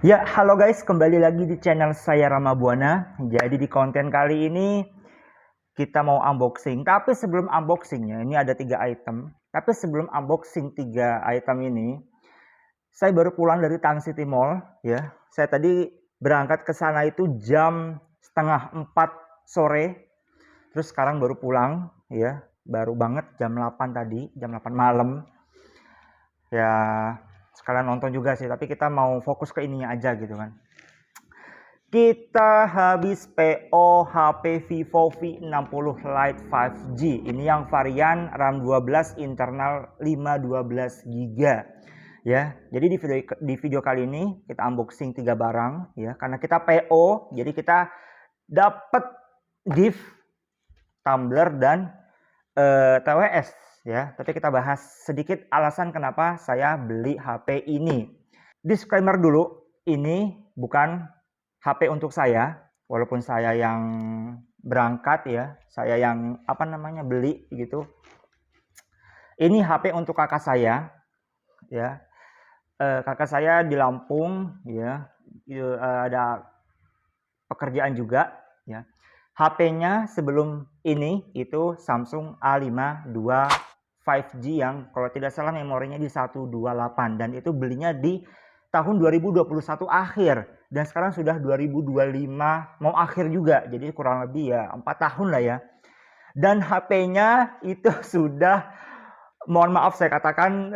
Ya, halo guys, kembali lagi di channel saya Rama Buana. Jadi di konten kali ini kita mau unboxing. Tapi sebelum unboxingnya, ini ada 3 item. Tapi sebelum unboxing 3 item ini, saya baru pulang dari Tang City Mall. Ya, saya tadi berangkat ke sana itu jam setengah 4 sore. Terus sekarang baru pulang, ya, baru banget jam 8 tadi, jam 8 malam. Ya, sekalian nonton juga sih. Tapi kita mau fokus ke ininya aja gitu kan. Kita habis PO HP Vivo V60 Lite 5G. Ini yang varian RAM 12 internal 512 GB. Ya, jadi di video kali ini kita unboxing 3 barang ya, karena kita PO, jadi kita dapat gift tumbler dan TWS ya. Tapi kita bahas sedikit alasan kenapa saya beli HP ini. Disclaimer dulu, ini bukan HP untuk saya, walaupun saya yang berangkat ya, saya yang beli gitu. Ini HP untuk kakak saya ya. Kakak saya di Lampung ya, ada pekerjaan juga ya. HP-nya sebelum ini itu Samsung A52 5G yang kalau tidak salah memorinya di 128, dan itu belinya di tahun 2021 akhir, dan sekarang sudah 2025 mau akhir juga, jadi kurang lebih ya 4 tahun lah ya. Dan HP-nya itu sudah, mohon maaf saya katakan,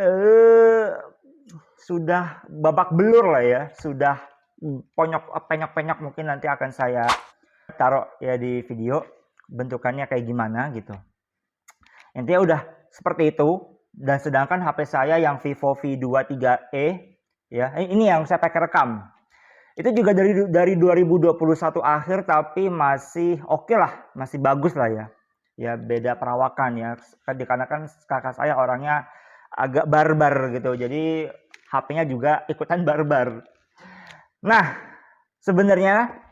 sudah babak belur lah ya, sudah penyok-penyok mungkin nanti akan saya taruh ya di video bentukannya kayak gimana gitu. Intinya udah seperti itu. Dan sedangkan HP saya yang Vivo V23e ya, ini yang saya pakai rekam. Itu juga dari 2021 akhir, tapi masih oke lah, masih bagus lah ya. Ya beda perawakan ya. Dikarenakan kakak saya orangnya agak barbar gitu. Jadi HP-nya juga ikutan barbar. Nah, sebenarnya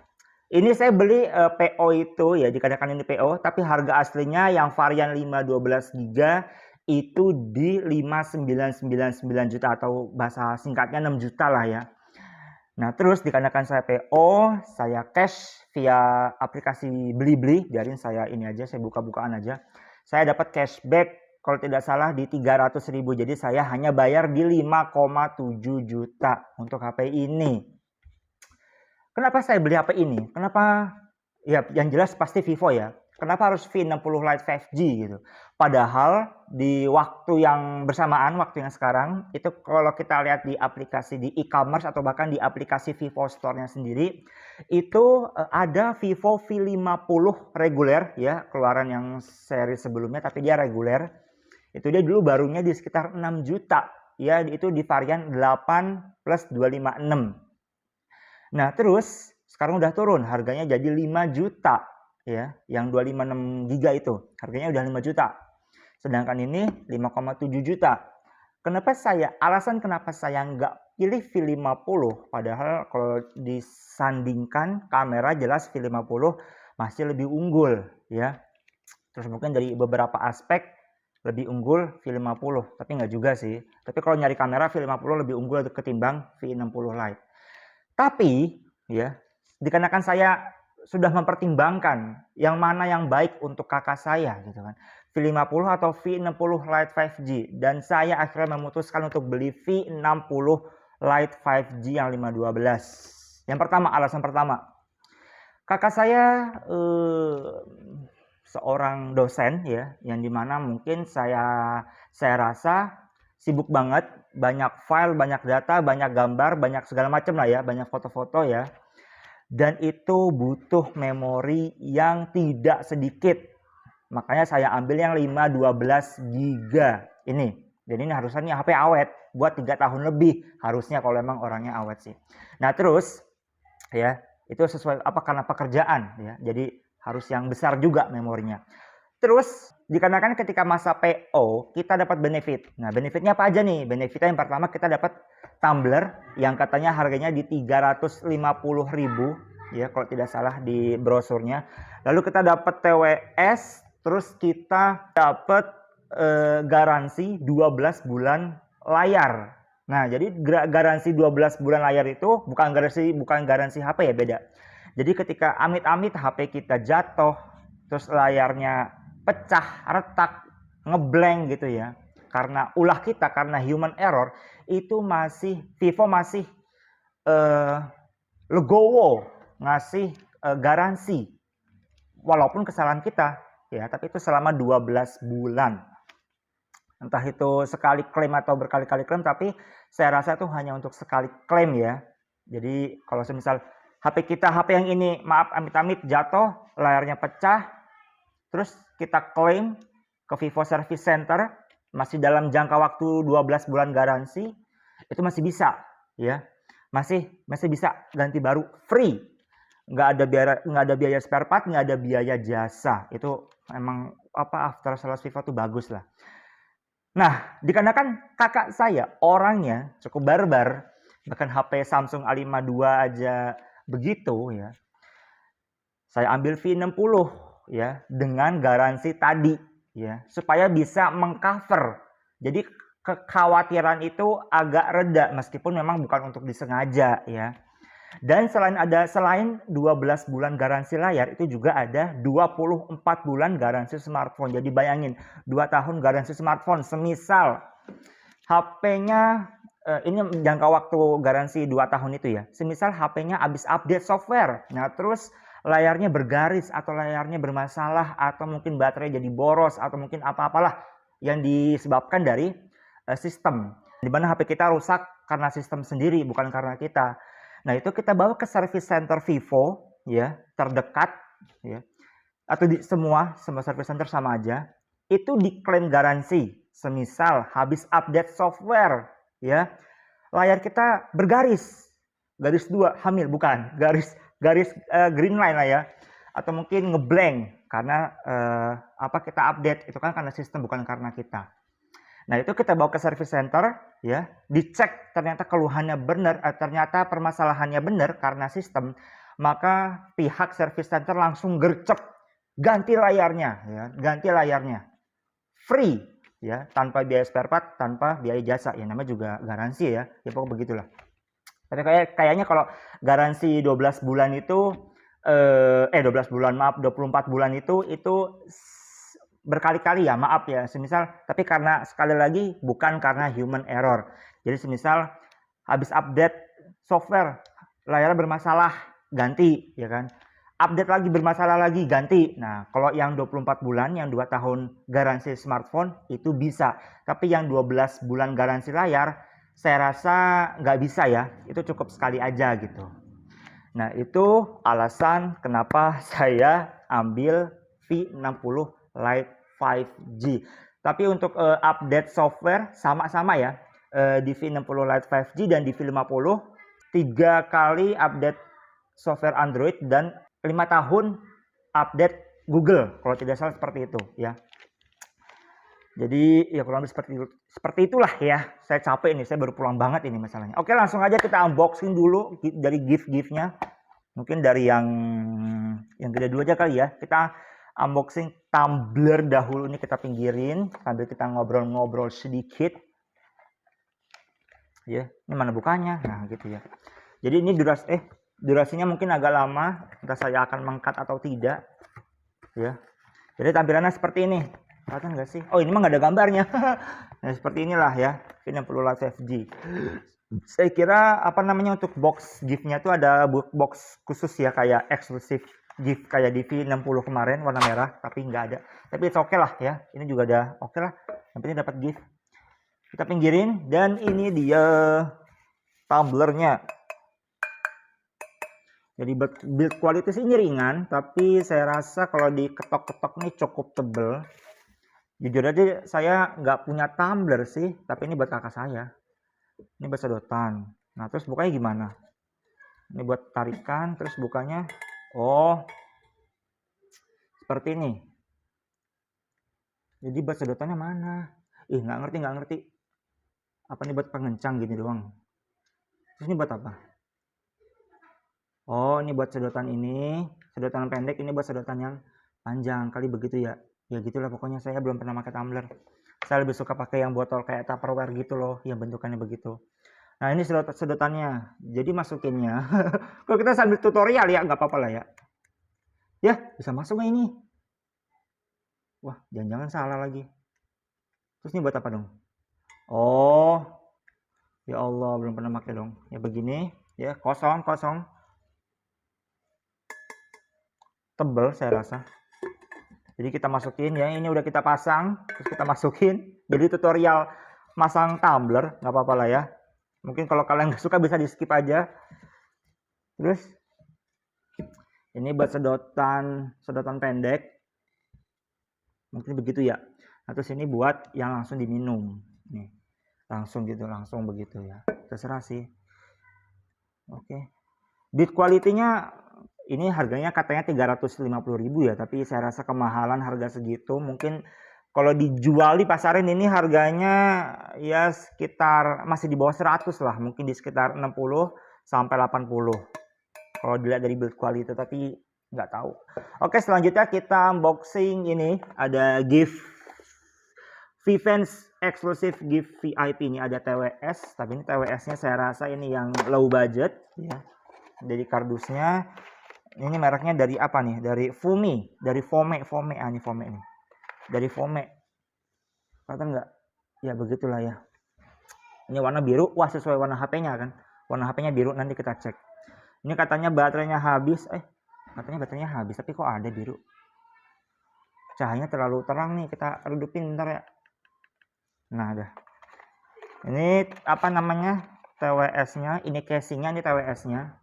ini saya beli PO itu ya, dikatakan ini PO, tapi harga aslinya yang varian 512 GB itu di 5.999 juta, atau bahasa singkatnya 6 juta lah ya. Nah, terus dikarenakan saya PO, saya cash via aplikasi Blibli, biarin saya ini aja, saya buka-bukaan aja. Saya dapat cashback kalau tidak salah di 300.000. Jadi saya hanya bayar di 5,7 juta untuk HP ini. Kenapa saya beli HP ini? Kenapa? Ya, yang jelas pasti Vivo ya. Kenapa harus V60 Lite 5G gitu? Padahal di waktu yang bersamaan, waktu yang sekarang, itu kalau kita lihat di aplikasi di e-commerce atau bahkan di aplikasi Vivo Store-nya sendiri, itu ada Vivo V50 reguler ya, keluaran yang seri sebelumnya, tapi dia reguler. Itu dia dulu barunya di sekitar 6 juta. Ya, itu di varian 8 plus 256. Nah, terus sekarang udah turun harganya jadi 5 juta ya. Yang 256 GB itu harganya udah 5 juta. Sedangkan ini 5,7 juta. Alasan kenapa saya nggak pilih V50, padahal kalau disandingkan kamera jelas V50 masih lebih unggul ya. Terus mungkin dari beberapa aspek lebih unggul V50, tapi nggak juga sih. Tapi kalau nyari kamera V50 lebih unggul ketimbang V60 Lite. Tapi ya, dikarenakan saya sudah mempertimbangkan yang mana yang baik untuk kakak saya gitu kan, V50 atau V60 Lite 5G, dan saya akhirnya memutuskan untuk beli V60 Lite 5G yang 512. Yang pertama, alasan pertama, kakak saya seorang dosen ya, yang dimana mungkin saya rasa sibuk banget, banyak file, banyak data, banyak gambar, banyak segala macam lah ya, banyak foto-foto ya. Dan itu butuh memori yang tidak sedikit. Makanya saya ambil yang 512 GB ini. Jadi ini harusnya HP awet buat 3 tahun lebih harusnya kalau memang orangnya awet sih. Nah, terus ya, itu sesuai karena pekerjaan ya. Jadi harus yang besar juga memorinya. Terus dikarenakan ketika masa PO kita dapat benefit. Nah, benefitnya apa aja nih? Benefitnya yang pertama, kita dapat tumbler yang katanya harganya di 350.000 ya kalau tidak salah di brosurnya. Lalu kita dapat TWS, terus kita dapat garansi 12 bulan layar. Nah, jadi garansi 12 bulan layar itu bukan garansi HP ya, beda. Jadi ketika amit-amit HP kita jatuh, terus layarnya pecah, retak, ngeblank gitu ya, karena ulah kita, karena human error, itu Vivo masih legowo ngasih garansi, walaupun kesalahan kita ya, tapi itu selama 12 bulan. Entah itu sekali klaim atau berkali-kali klaim, tapi saya rasa itu hanya untuk sekali klaim ya. Jadi kalau semisal HP yang ini, maaf amit-amit jatuh, layarnya pecah, terus kita klaim ke Vivo Service Center, masih dalam jangka waktu 12 bulan garansi, itu masih bisa ya. Masih bisa ganti baru free. Nggak ada biaya spare part, nggak ada biaya jasa. Itu emang after sales Vivo tuh bagus lah. Nah, dikarenakan kakak saya orangnya cukup barbar, bahkan HP Samsung A52 aja begitu ya. Saya ambil V60 ya dengan garansi tadi ya, supaya bisa mengcover. Jadi kekhawatiran itu agak reda meskipun memang bukan untuk disengaja ya. Dan selain 12 bulan garansi layar, itu juga ada 24 bulan garansi smartphone. Jadi bayangin, 2 tahun garansi smartphone. Semisal HP-nya, ini jangka waktu garansi 2 tahun itu ya. Semisal HP-nya habis update software. Nah, terus layarnya bergaris atau layarnya bermasalah atau mungkin baterai jadi boros atau mungkin apa-apalah yang disebabkan dari sistem. Di mana HP kita rusak karena sistem sendiri, bukan karena kita. Nah, itu kita bawa ke service center Vivo ya, terdekat ya. Atau di semua service center sama aja. Itu diklaim garansi. Semisal habis update software ya, layar kita bergaris. Garis 2 hamil, bukan. Garis green line lah ya. Atau mungkin ngeblank karena kita update, itu kan karena sistem, bukan karena kita. Nah, itu kita bawa ke service center ya, dicek ternyata keluhannya benar, ternyata permasalahannya benar karena sistem, maka pihak service center langsung gercep ganti layarnya free ya, tanpa biaya spare part, tanpa biaya jasa ya, namanya juga garansi ya pokoknya begitulah. Tapi kayaknya kalau garansi 12 bulan itu 24 bulan itu berkali-kali ya, maaf ya, semisal, tapi karena sekali lagi bukan karena human error. Jadi semisal habis update software, layarnya bermasalah, ganti ya kan. Update lagi bermasalah lagi, ganti. Nah, kalau yang 24 bulan, yang 2 tahun garansi smartphone itu bisa. Tapi yang 12 bulan garansi layar, saya rasa nggak bisa ya. Itu cukup sekali aja gitu. Nah, itu alasan kenapa saya ambil V60 Lite 5G. Tapi untuk update software sama-sama ya. Di V60 Lite 5G dan di V50 3 kali update software Android dan 5 tahun update Google, kalau tidak salah seperti itu ya. Jadi ya kurang lebih seperti itulah ya. Saya capek nih, saya baru pulang banget ini masalahnya. Oke, langsung aja kita unboxing dulu dari gift-giftnya. Mungkin dari yang gede dulu aja kali ya. Kita unboxing tumbler dahulu, ini kita pinggirin sambil kita ngobrol-ngobrol sedikit. Ya, ini mana bukanya? Nah, gitu ya. Jadi ini durasinya mungkin agak lama, entah saya akan mengkat atau tidak. Ya. Jadi tampilannya seperti ini. Kelihatan nggak sih? Oh, ini mah nggak ada gambarnya. Nah, seperti inilah ya. Ini yang perlu Lite 5G. Saya kira untuk box gift-nya tuh ada box khusus ya, kayak eksklusif gift kayak di V60 kemarin warna merah, tapi nggak ada. Tapi oke lah ya. Ini juga ada oke lah. Yang penting dapat gift. Kita pinggirin dan ini dia tumblernya. Jadi build quality sih ini ringan, tapi saya rasa kalau diketok-ketok nih cukup tebel. Jujur aja saya nggak punya tumbler sih, tapi ini buat kakak saya. Ini buat sedotan. Nah, terus bukanya gimana? Ini buat tarikan, terus bukanya. Oh, seperti ini. Jadi buat sedotannya mana? Nggak ngerti. Apa ini buat pengencang gini doang? Terus ini buat apa? Oh, ini buat sedotan ini. Sedotan pendek, ini buat sedotan yang panjang. Kali begitu ya. Ya gitulah pokoknya, saya belum pernah pakai tumbler. Saya lebih suka pakai yang botol kayak Tupperware gitu loh, yang bentukannya begitu. Nah ini sedotannya. Jadi masukinnya. Kalau kita sambil tutorial ya nggak apa-apa lah ya. Ya bisa masuk nggak ini? Wah jangan-jangan salah lagi. Terus ini buat apa dong? Oh ya Allah belum pernah pakai dong. Ya begini ya kosong. Tebel saya rasa. Jadi kita masukin ya, ini udah kita pasang, terus kita masukin. Jadi tutorial masang tumbler, nggak apa-apa lah ya. Mungkin kalau kalian nggak suka bisa di skip aja. Terus ini buat sedotan pendek, mungkin begitu ya. Nah, terus ini buat yang langsung diminum, nih langsung gitu, langsung begitu ya. Terserah sih. Oke. Build quality-nya ini harganya katanya 350.000 ya, tapi saya rasa kemahalan harga segitu. Mungkin kalau dijual di pasaran ini harganya ya sekitar masih di bawah 100 lah, mungkin di sekitar 60 sampai 80 kalau dilihat dari build quality, tapi nggak tahu. Oke, selanjutnya kita unboxing. Ini ada gift Vivens exclusive gift VIP. Ini ada TWS, tapi ini TWS-nya saya rasa ini yang low budget ya. Dari kardusnya ini mereknya dari apa nih? Dari Fumi, dari Fome ini Fome nih. Dari Fome. Kelihatan nggak? Ya begitulah ya. Ini warna biru, wah sesuai warna HP-nya kan. Warna HP-nya biru, nanti kita cek. Ini katanya baterainya habis, katanya baterainya habis, tapi kok ada biru? Cahayanya terlalu terang nih, kita redupin bentar ya. Nah, ada. Ini apa namanya? TWS-nya, ini casingnya, ini TWS-nya.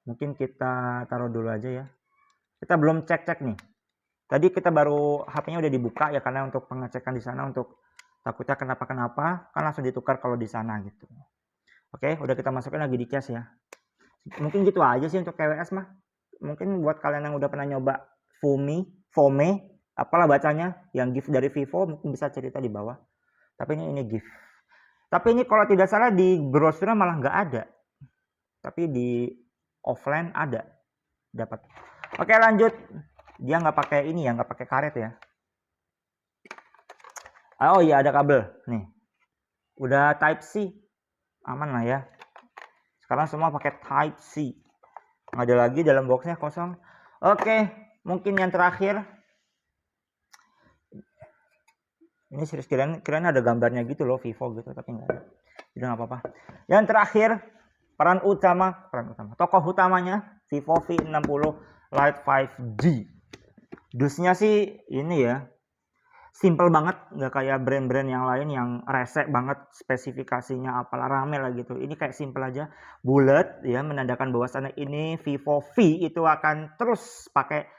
Mungkin kita taruh dulu aja ya. Kita belum cek nih. Tadi kita baru HP-nya udah dibuka ya, karena untuk pengecekan di sana, untuk takutnya kenapa kan langsung ditukar kalau di sana gitu. Oke, udah kita masukin lagi di case ya. Mungkin gitu aja sih untuk TWS mah. Mungkin buat kalian yang udah pernah nyoba Fome, apalah bacanya, yang gift dari Vivo, mungkin bisa cerita di bawah. Tapi ini gift. Tapi ini kalau tidak salah di brosur malah nggak ada. Tapi di offline ada, dapat. Oke, lanjut. Dia nggak pakai ini ya, nggak pakai karet ya. Oh iya, ada kabel nih. Udah Type C, aman lah ya. Sekarang semua pakai Type C. Nggak ada lagi, dalam boxnya kosong. Oke, mungkin yang terakhir. Ini serius, kirain ada gambarnya gitu loh, Vivo gitu, tapi nggak ada. Jadi nggak apa-apa. Yang terakhir, peran utama, tokoh utamanya Vivo V60 Lite 5G. Dusnya sih ini ya, simple banget, nggak kayak brand-brand yang lain yang resek banget spesifikasinya, apalah rame lah gitu. Ini kayak simple aja, bulat ya, menandakan bahwasannya ini Vivo V itu akan terus pakai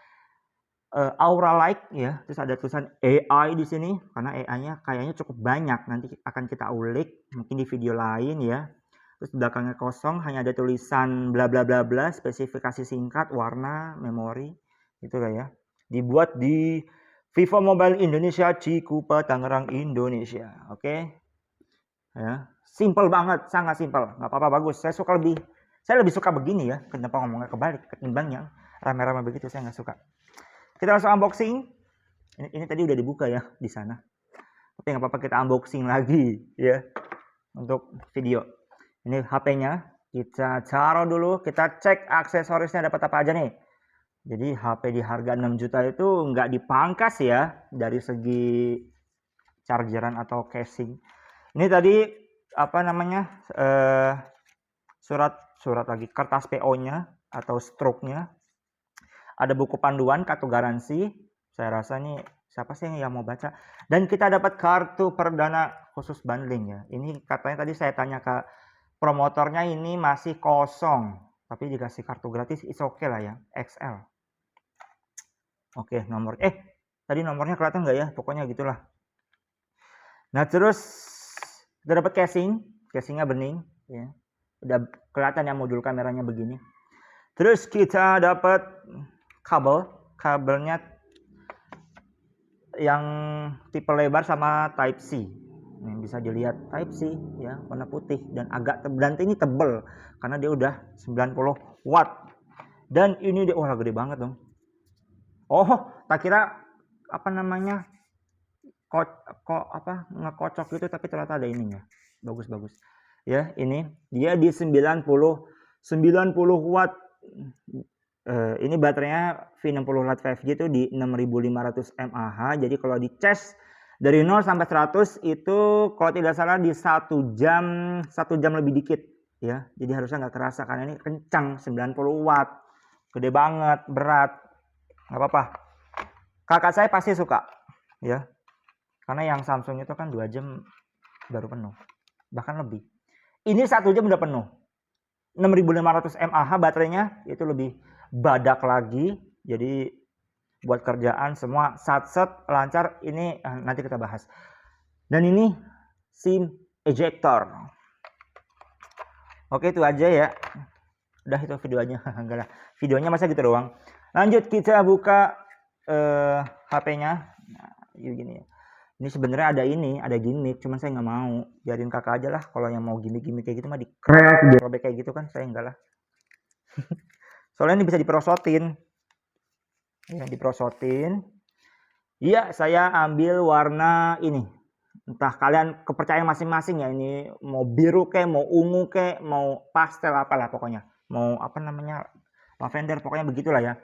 Aura Light ya. Terus ada tulisan AI di sini, karena AI-nya kayaknya cukup banyak, nanti akan kita ulik mungkin di video lain ya. Terus belakangnya kosong, hanya ada tulisan bla bla bla bla, spesifikasi singkat, warna, memori, gitu lah ya. Dibuat di Vivo Mobile Indonesia, Cikupa, Tangerang, Indonesia. Oke. Ya, simple banget, sangat simple. Nggak apa-apa, bagus. Saya lebih suka begini ya. Kenapa ngomongnya kebalik ketimbang yang rame-rame begitu, saya nggak suka. Kita langsung unboxing. Ini tadi udah dibuka ya di sana. Tapi nggak apa-apa, kita unboxing lagi ya untuk video. Ini HP-nya, kita taruh dulu, kita cek aksesorisnya dapat apa aja nih. Jadi HP di harga 6 juta itu nggak dipangkas ya dari segi chargeran atau casing. Ini tadi apa namanya, surat lagi, kertas PO-nya atau stroke-nya. Ada buku panduan, kartu garansi. Saya rasa nih siapa sih yang mau baca. Dan kita dapat kartu perdana khusus bundling ya. Ini katanya tadi saya tanya ke promotornya, ini masih kosong. Tapi dikasih kartu gratis, it's okay lah ya. XL. Oke, nomor. Tadi nomornya kelihatan nggak ya? Pokoknya gitulah. Nah, terus kita dapat casing. Casingnya bening ya. Udah kelihatan ya modul kameranya begini. Terus kita dapat kabelnya yang tipe lebar sama Type C. Ini bisa dilihat Type C ya, warna putih dan agak dan ini tebel karena dia udah 90 watt. Dan ini dia, wah gede banget dong. Oh, tak kira apa namanya ngekocok gitu, tapi ternyata ada ininya. Bagus. ya. Ini dia di 90 watt. Ini baterainya V60 Lite 5G itu di 6500 mAh. Jadi kalau di charge dari 0 sampai 100 itu kalau tidak salah di 1 jam lebih dikit ya. Jadi harusnya nggak kerasa karena ini kencang, 90 watt. Gede banget, berat. Nggak apa-apa. Kakak saya pasti suka ya. Karena yang Samsung itu kan 2 jam baru penuh. Bahkan lebih. Ini 1 jam udah penuh. 6500 mAh baterainya, itu lebih badak lagi. Jadi buat kerjaan semua satset lancar. Ini nanti kita bahas. Dan ini SIM ejector. Oke, itu aja ya. Udah itu videonya. Enggak lah. Videonya masa gitu doang. Lanjut kita buka HP-nya. Nah, gini ya. Ini sebenarnya ada gimmick, cuman saya nggak mau. Biarin kakak aja lah. Kalau yang mau gimmick kayak gitu mah di-crack, dirobek kayak gitu kan, saya enggak lah. Soalnya ini bisa diperosotin. Ya, diperosotin. Iya, saya ambil warna ini. Entah kalian kepercayaan masing-masing ya. Ini mau biru kayak, mau ungu kayak, mau pastel apalah pokoknya. Mau apa namanya, lavender, pokoknya begitulah ya.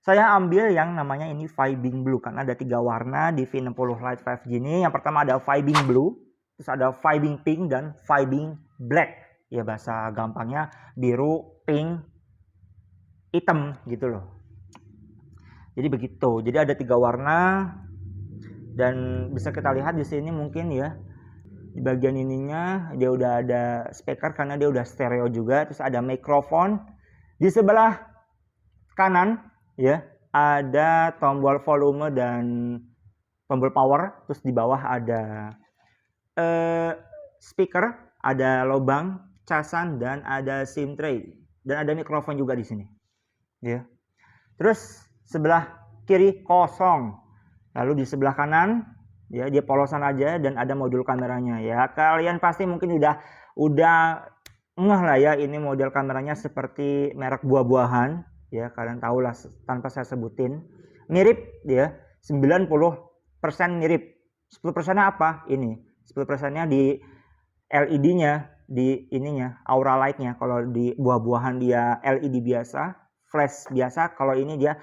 Saya ambil yang namanya ini Vibing Blue karena ada 3 warna di V60 Lite 5G ini. Yang pertama ada Vibing Blue, terus ada Vibing Pink dan Vibing Black. Ya bahasa gampangnya biru, pink, hitam gitu loh. Jadi begitu. Jadi ada 3 warna dan bisa kita lihat di sini mungkin ya. Di bagian ininya dia udah ada speaker karena dia udah stereo juga, terus ada mikrofon. Di sebelah kanan ya ada tombol volume dan tombol power, terus di bawah ada speaker, ada lubang casan dan ada SIM tray dan ada mikrofon juga di sini ya. Terus sebelah kiri kosong, lalu di sebelah kanan ya dia polosan aja dan ada modul kameranya ya. Kalian pasti mungkin udah ngeh lah ya, ini model kameranya seperti merek buah-buahan ya, kalian tahu lah tanpa saya sebutin. Mirip ya, 90% mirip. 10%-nya apa? Ini 10%-nya di LED-nya, di ininya, aura light-nya. Kalau di buah-buahan dia LED biasa, flash biasa, kalau ini dia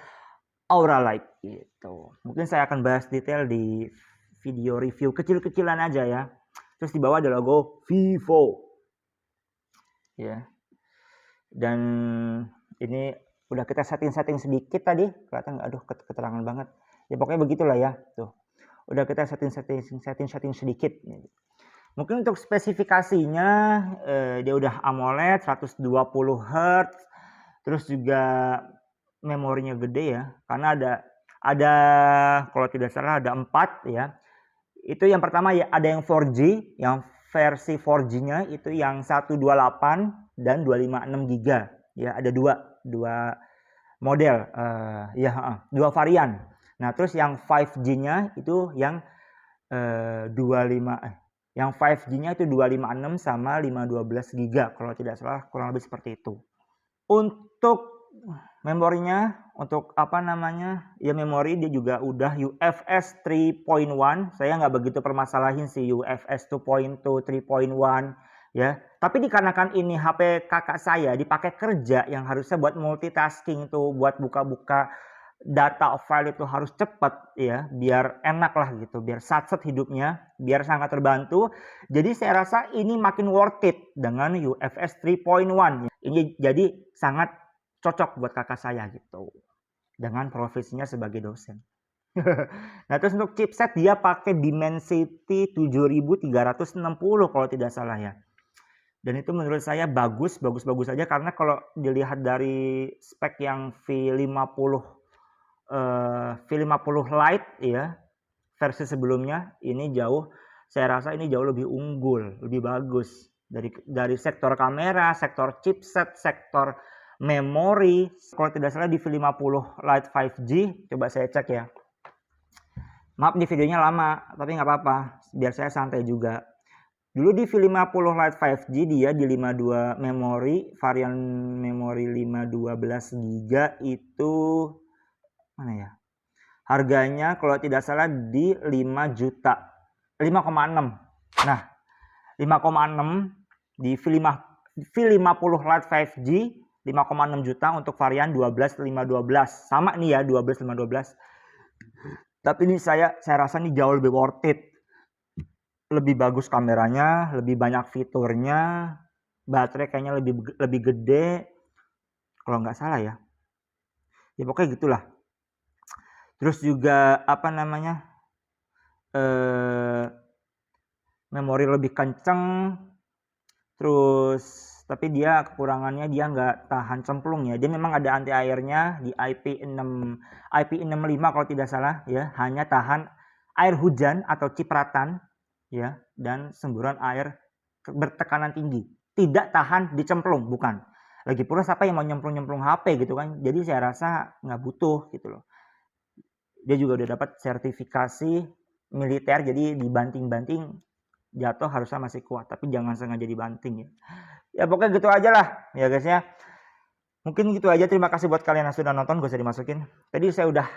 aura light gitu. Mungkin saya akan bahas detail di video review kecil-kecilan aja ya. Terus di bawah ada logo Vivo ya. Dan ini udah kita setting sedikit tadi, kelihatan nggak? Aduh, keterangan banget ya, pokoknya begitulah ya. Tuh udah kita setting sedikit. Mungkin untuk spesifikasinya dia udah AMOLED 120 Hz, terus juga memorinya gede ya, karena ada kalau tidak salah ada 4 ya. Itu yang pertama ya, ada yang 4G, yang versi 4G-nya itu yang 128 dan 256 GB ya, ada dua model dua varian. Nah, terus yang 5G-nya itu yang 5G-nya itu 256 sama 512 GB kalau tidak salah, kurang lebih seperti itu. Untuk memorinya, untuk apa namanya ya, memori dia juga udah UFS 3.1. Saya nggak begitu permasalahin sih UFS 2.2, 3.1 ya. Tapi dikarenakan ini HP kakak saya dipakai kerja yang harusnya buat multitasking tuh, buat buka-buka data file itu harus cepat ya, biar enak lah gitu, biar satset hidupnya, biar sangat terbantu. Jadi saya rasa ini makin worth it dengan UFS 3.1. Ini jadi sangat cocok buat kakak saya gitu, dengan profesinya sebagai dosen. Nah, terus untuk chipset dia pakai Dimensity 7360 kalau tidak salah ya. Dan itu menurut saya bagus aja, karena kalau dilihat dari spek yang V50 Lite ya, versi sebelumnya, ini saya rasa ini jauh lebih unggul, lebih bagus dari sektor kamera, sektor chipset, sektor memori. Kalau tidak salah di V50 Lite 5G, coba saya cek ya. Maaf nih videonya lama, tapi nggak apa-apa, biar saya santai juga. Dulu di V50 Lite 5G dia di 52 memori, varian memori 512 GB itu mana ya? Harganya kalau tidak salah di 5 juta. 5,6. Nah, 5,6 di V50 Lite 5G 5,6 juta untuk varian 12.512. Sama nih ya 12.512. Tapi ini saya rasa ini jauh lebih worth it. Lebih bagus kameranya, lebih banyak fiturnya, baterai kayaknya lebih gede kalau nggak salah ya. Ya pokoknya gitulah. Terus juga apa namanya? Memori lebih kenceng. Terus tapi dia kekurangannya dia nggak tahan cemplung ya. Dia memang ada anti airnya di IP65 kalau tidak salah ya, hanya tahan air hujan atau cipratan ya dan semburan air bertekanan tinggi. Tidak tahan dicemplung, bukan. Lagi pula siapa yang mau nyemplung-nyemplung HP gitu kan. Jadi saya rasa nggak butuh gitu loh. Dia juga udah dapat sertifikasi militer, jadi dibanting-banting jatuh harusnya masih kuat, tapi jangan sengaja dibanting ya. Ya pokoknya gitu aja lah ya guys ya. Mungkin gitu aja, terima kasih buat kalian yang sudah nonton, gak usah dimasukin. Tadi saya udah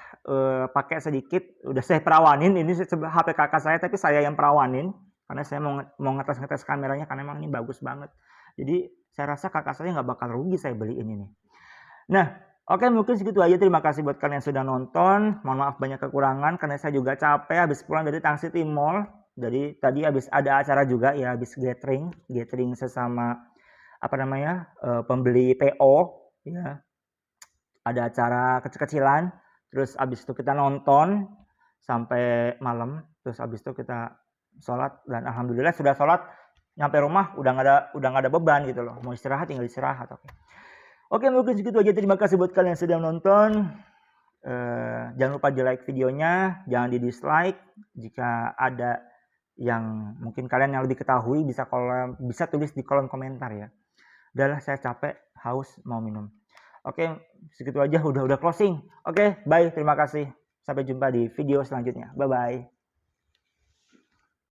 pakai sedikit, udah saya perawanin, ini HP kakak saya tapi saya yang perawanin. Karena saya mau ngetes kameranya karena emang ini bagus banget. Jadi saya rasa kakak saya nggak bakal rugi saya beli ini nih. Nah, oke mungkin segitu aja. Terima kasih buat kalian yang sudah nonton. Mohon maaf banyak kekurangan karena saya juga capek habis pulang dari Tang City Mall. Jadi tadi habis ada acara juga ya, habis gathering sesama apa namanya pembeli PO ya. Ada acara kecil-kecilan. Terus habis itu kita nonton sampai malam. Terus habis itu kita sholat dan alhamdulillah sudah sholat, nyampe rumah udah nggak ada beban gitu loh. Mau istirahat tinggal istirahat. Oke, mungkin segitu aja. Terima kasih buat kalian yang sudah nonton. Jangan lupa di like videonya, jangan di dislike. Jika ada yang mungkin kalian yang lebih ketahui bisa tulis di kolom komentar ya. Udahlah saya capek, haus, mau minum. Oke, segitu aja, udah closing. Oke, bye, terima kasih. Sampai jumpa di video selanjutnya. Bye bye.